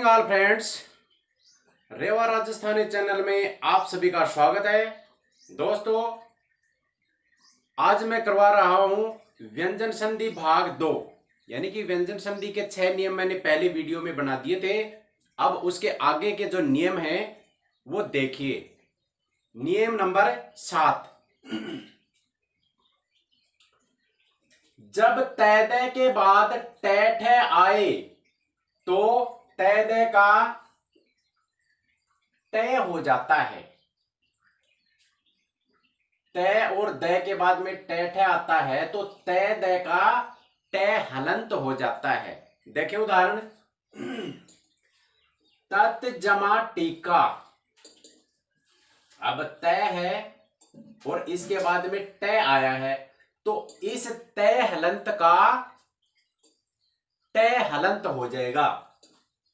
Morning all friends, रेवा Rajasthani channel में आप सभी का स्वागत है। दोस्तों, आज मैं करवा रहा हूं व्यंजन संधि भाग 2, यानी कि व्यंजन संधि के 6 नियम मैंने पहले वीडियो में बना दिए थे। अब उसके आगे के जो नियम हैं वो देखिए। नियम नंबर 7, जब तैदय के बाद टैठ आए तो तैदय का तय हो जाता है। तय और दय के बाद में टैठ आता है तो तय दय का तय हलंत हो जाता है। देखिए उदाहरण, तत् जमा टीका। अब तय है और इसके बाद में तय आया है तो इस तय हलंत का तय हलंत हो जाएगा,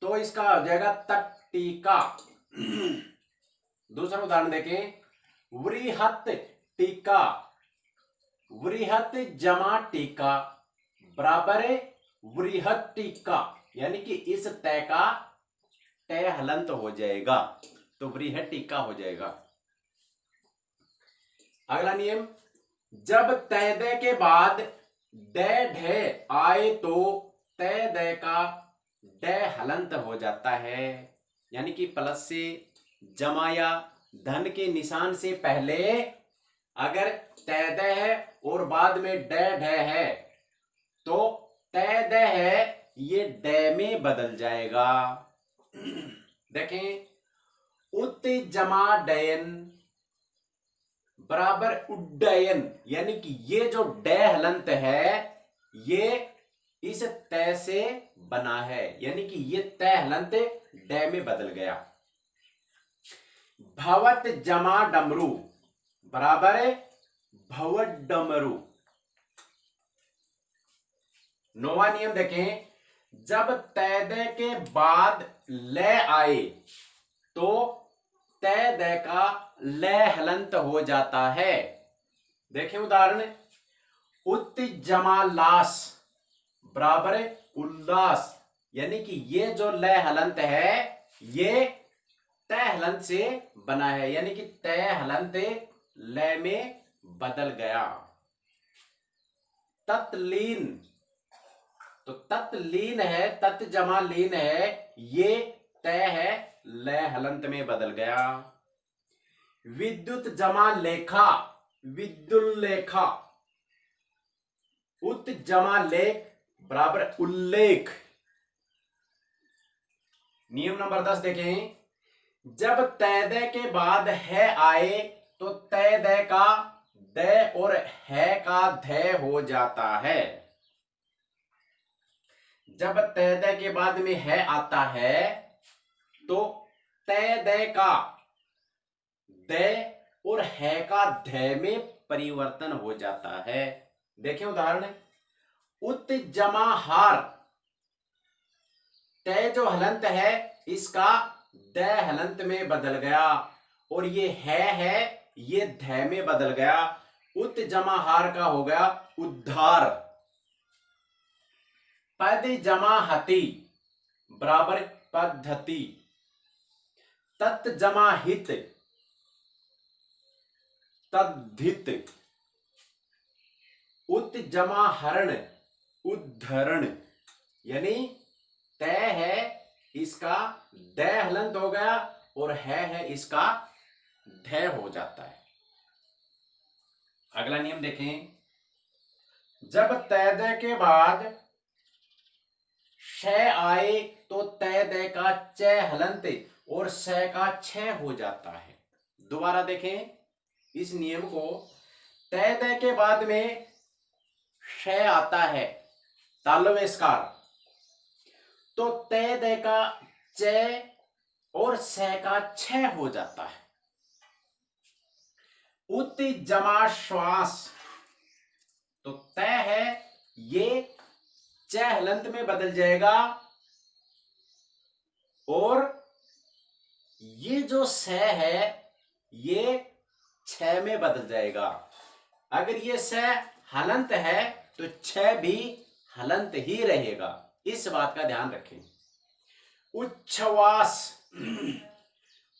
तो इसका हो जाएगा तत् टीका। दूसरा उदाहरण देखें, वृहत टीका। वृहत जमा टीका बराबर है वृहत टीका, यानी कि इस तय का तय हलंत हो जाएगा तो वृहत टीका हो जाएगा। अगला नियम, जब तय दय के बाद दै ढय आए तो तय दय का डय हलंत हो जाता है, यानी कि प्लस से जमा या धन के निशान से पहले अगर तय दय है और बाद में ड ढ है तो तय दय है ये ड में बदल जाएगा। देखें, उत जमा डयन बराबर उड्डयन, यानी कि ये जो ड हलंत है ये इस तय से बना है, यानी कि ये तय हलंत ड में बदल गया। भवत जमा डमरू बराबर भवत डमरू। नौवां नियम देखें, जब तय दय के बाद लय आए तो तय दय का लय हलंत हो जाता है। देखें उदाहरण, उत जमा लास बराबर उल्लास, यानी कि ये जो लय हलंत है ये तय हलंत से बना है, यानी कि तय हलंत लय में बदल गया। तत्लीन, तो तत्लीन है, तत् जमा लीन है, ये तय है लय हलंत में बदल गया। विद्युत जमा लेखा विद्युल्लेखा, उत जमा लेख बराबर उल्लेख। नियम नंबर 10 देखें, जब तय दय के बाद है आए तो तय दय का दय और है का धय हो जाता है। जब तय दय के बाद में है आता है तो तय दय का दय और है का धय में परिवर्तन हो जाता है। देखें उदाहरण, उत जमा हार, तय जो हलंत है इसका दय हलंत में बदल गया और ये है ये धय में बदल गया। उत जमा हार का हो गया उद्धार। पद जमा हति बराबर पद्धति। तत् जमा हित तद्धित। उत जमा हरण उद्धरण, यानी तय है इसका दय हलंत हो गया और है इसका धय हो जाता है। अगला नियम देखें, जब तय दय के बाद शय आए तो तय दय का चय हलंत और शय का क्षय हो जाता है। दोबारा देखें इस नियम को, तय दय के बाद में शय आता है तालवेस्कार तो तय दय का चय और शय का क्षय हो जाता है। उत जमा श्वास, तो तय है ये चय हलंत में बदल जाएगा और ये जो स है ये छ में बदल जाएगा। अगर ये स हलंत है तो छ भी हलंत ही रहेगा, इस बात का ध्यान रखें। उच्छ्वास,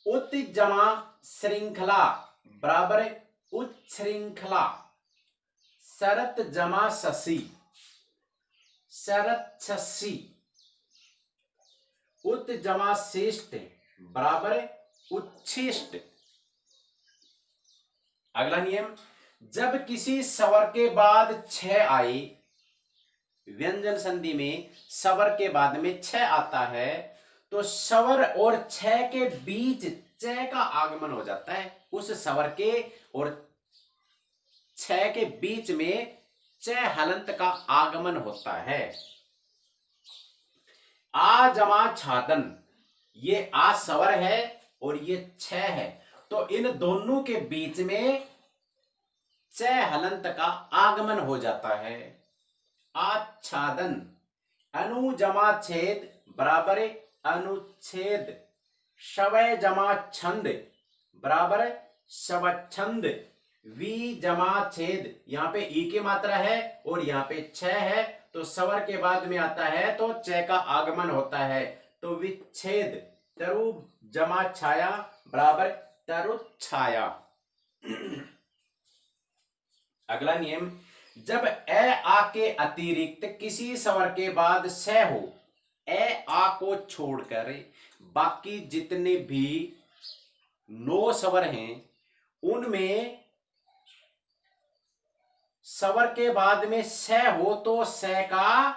उत जमा श्रृंखला बराबर उच्छृंखला, शरत जमा शशि, शरत शशि, उत जमा शिष्ट बराबर उच्छिष्ट। अगला नियम, जब किसी स्वर के बाद छ आए, व्यंजन संधि में स्वर के बाद में छ आता है तो स्वर और छ के बीच च का आगमन हो जाता है। उस स्वर के और छ के बीच में च हलंत का आगमन होता है। आ जमा छादन, ये आ स्वर है और ये छ है, तो इन दोनों के बीच में च हलंत का आगमन हो जाता है। आच्छादन, अनु जमा छेद बराबर अनुच्छेद, शवय जमा छंद बराबर शवच्छंद, वी जमा छेद, यहाँ पे ई की मात्रा है और यहाँ पे छ है तो स्वर के बाद में आता है तो च का आगमन होता है तो विच्छेद, तरु जमा छाया बराबर तरुच्छाया। अगला नियम, जब ए आ के अतिरिक्त किसी स्वर के बाद स हो, ए आ को छोड़कर बाकी जितने भी 9 स्वर हैं उनमें स्वर के बाद में स हो तो स का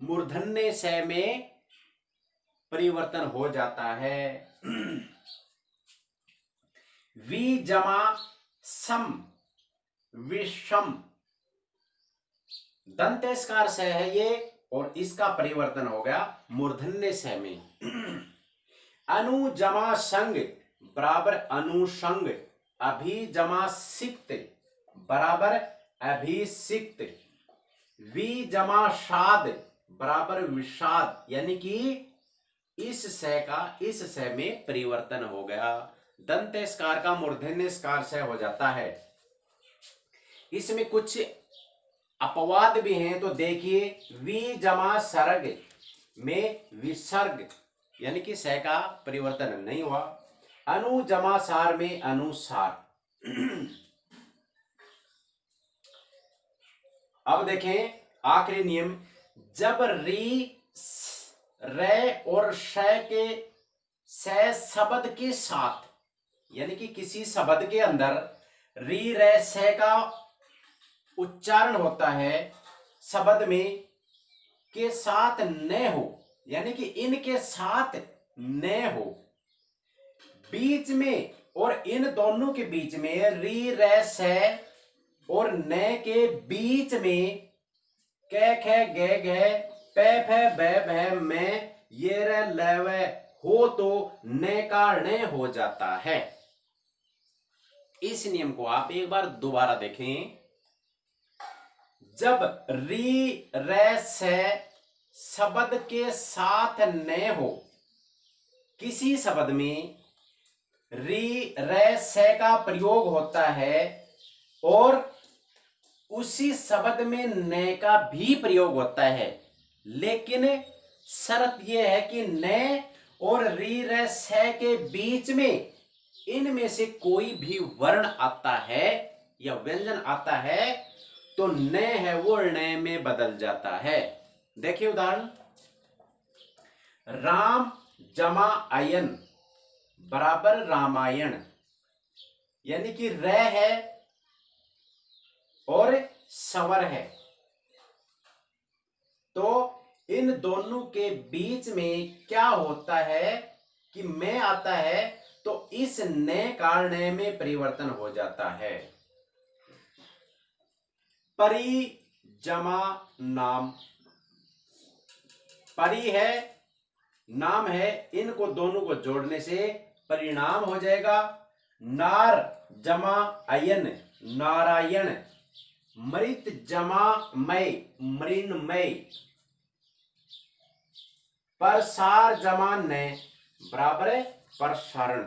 मूर्धन्य स में परिवर्तन हो जाता है। वी जमा सम, विषम, दंतेस्कार स है ये और इसका परिवर्तन हो गया मूर्धन्य स में। अनु जमा संग बराबर अनुसंग, अभी जमा सिक्त बराबर अभिसिक्त, वी जमा शाद बराबर विषाद, यानी कि इस स का इस स में परिवर्तन हो गया, दंतेस्कार का मूर्धन्य स्कार स हो जाता है। इसमें कुछ अपवाद भी हैं तो देखिए, वी जमा सर्ग में विसर्ग यानी कि स का परिवर्तन नहीं हुआ, अनु जमा सार में अनुसार। अब देखें आखिरी नियम, जब री रे और श के स शब्द के साथ यानी कि किसी शब्द के अंदर री रे स का उच्चारण होता है शब्द में के साथ न हो, यानी कि इनके साथ न हो, बीच में और इन दोनों के बीच में री रे स और न के बीच में क ख ग घ प फ ब भ में ये र ल व हो तो न का ण हो जाता है। इस नियम को आप एक बार दोबारा देखें, जब री रे स शब्द के साथ न हो, किसी शब्द में री रे स का प्रयोग होता है और उसी शब्द में न का भी प्रयोग होता है, लेकिन शर्त यह है कि न और री रे स के बीच में इनमें से कोई भी वर्ण आता है या व्यंजन आता है तो न है वो ण में बदल जाता है। देखिए उदाहरण, राम जमा अयन बराबर रामायण, यानी कि र है और स्वर है, तो इन दोनों के बीच में क्या होता है कि में आता है तो इस न का ण में परिवर्तन हो जाता है। परी जमा नाम, परी है नाम है, इनको दोनों को जोड़ने से परिणाम हो जाएगा नार जमा अयन नारायण, मृत जमा मय मृन्मय, प्रसार जमा न बराबर प्रसारण।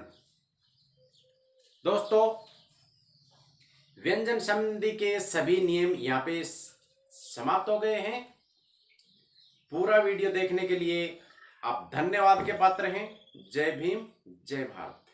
दोस्तों व्यंजन संधि के सभी नियम यहाँ पे समाप्त हो गए हैं। पूरा वीडियो देखने के लिए आप धन्यवाद के पात्र हैं। जय भीम, जय भारत।